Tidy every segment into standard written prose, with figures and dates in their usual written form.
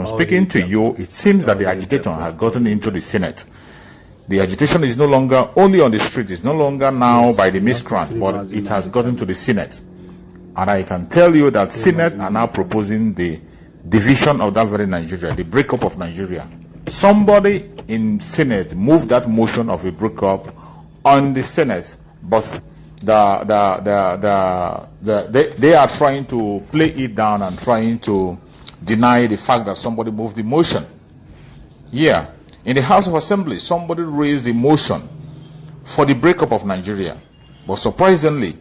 I'm speaking to you, it seems that the agitation has gotten into the Senate. The agitation is no longer only on the street, it's no longer now by the miscreant, but it has gotten to the Senate. And I can tell you that Senate are now proposing the division of that very Nigeria, the breakup of Nigeria. Somebody in Senate moved that motion of a breakup on the Senate, but they are trying to play it down and trying to deny the fact that somebody moved the motion. Yeah. In the House of Assembly, somebody raised the motion for the breakup of Nigeria. But surprisingly,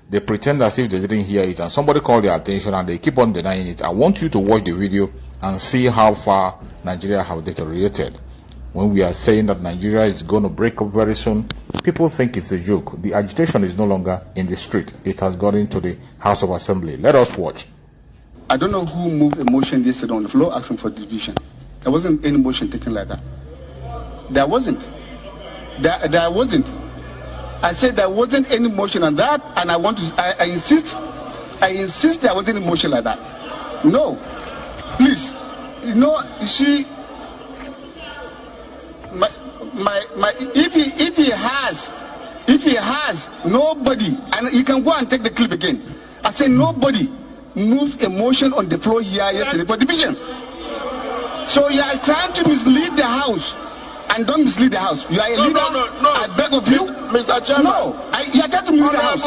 they pretend as if they didn't hear it, and somebody called their attention and they keep on denying it. I want you to watch the video and see how far Nigeria have deteriorated. When we are saying that Nigeria is going to break up very soon, people think it's a joke. The agitation is no longer in the street. It has gone into the House of Assembly. Let us watch. I don't know who moved a motion yesterday on the floor asking for division. There wasn't any motion taken like that. There wasn't. There wasn't. I said there wasn't any motion on that, and I insist there wasn't any motion like that. No. Please. You know, you see, if he has nobody, and you can go and take the clip again. I said nobody moved a motion on the floor here yesterday for division. So you are trying to mislead the House, and don't mislead the House. You are a leader. No. I beg of you, Mr. Chairman. No, you are trying to mislead the House.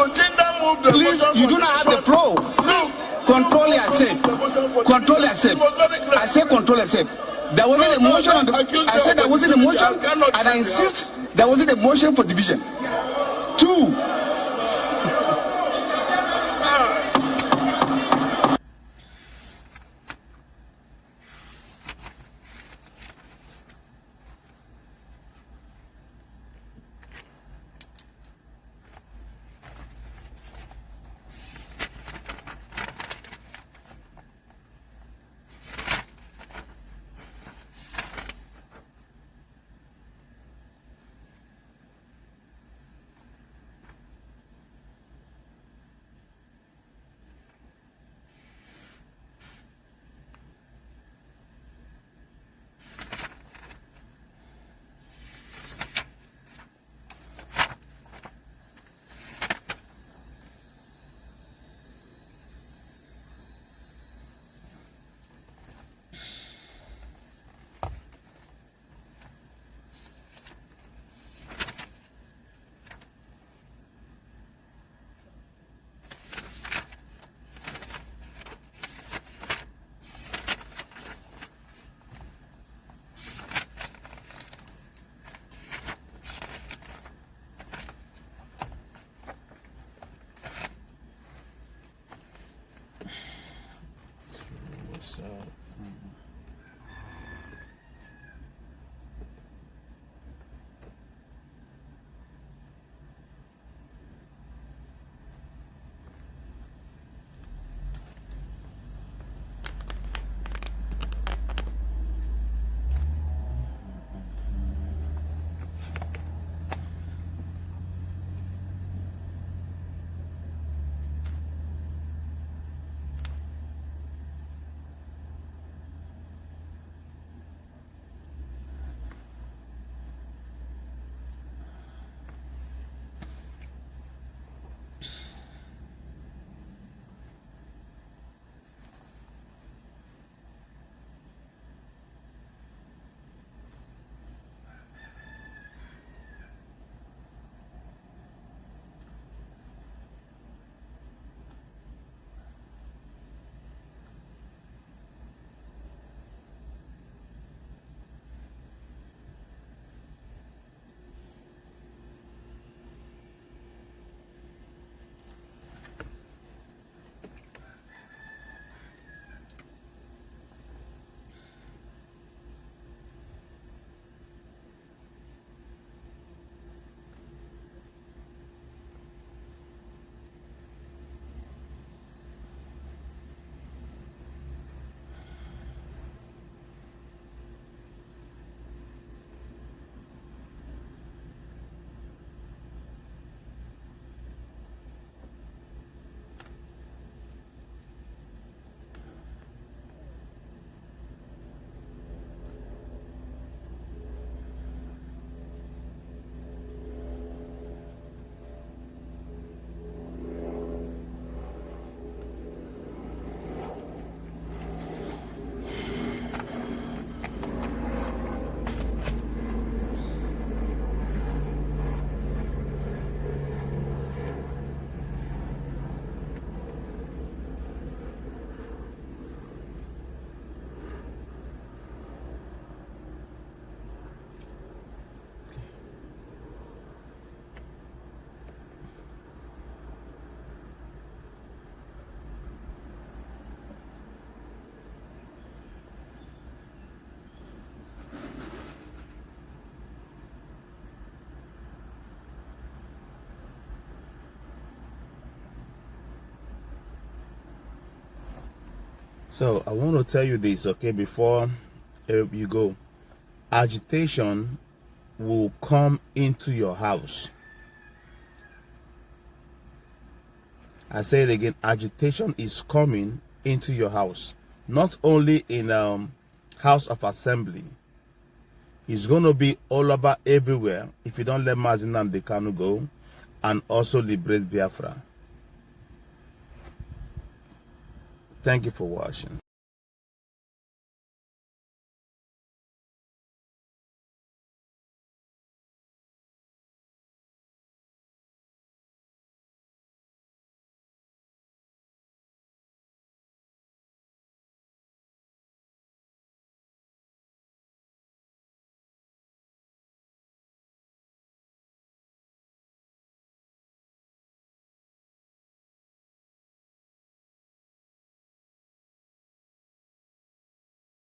Please, you do not have the floor. Please, control yourself. Control yourself. I say control yourself. There wasn't a motion on the. I said there wasn't a motion, and I insist there wasn't a motion for division. 2. So I want to tell you this, okay, before you go. Agitation will come into your house. I say it again, agitation is coming into your house. Not only in House of Assembly. It's going to be all over everywhere if you don't let Mazi Nnamdi Kanu go and also liberate Biafra. Thank you for watching.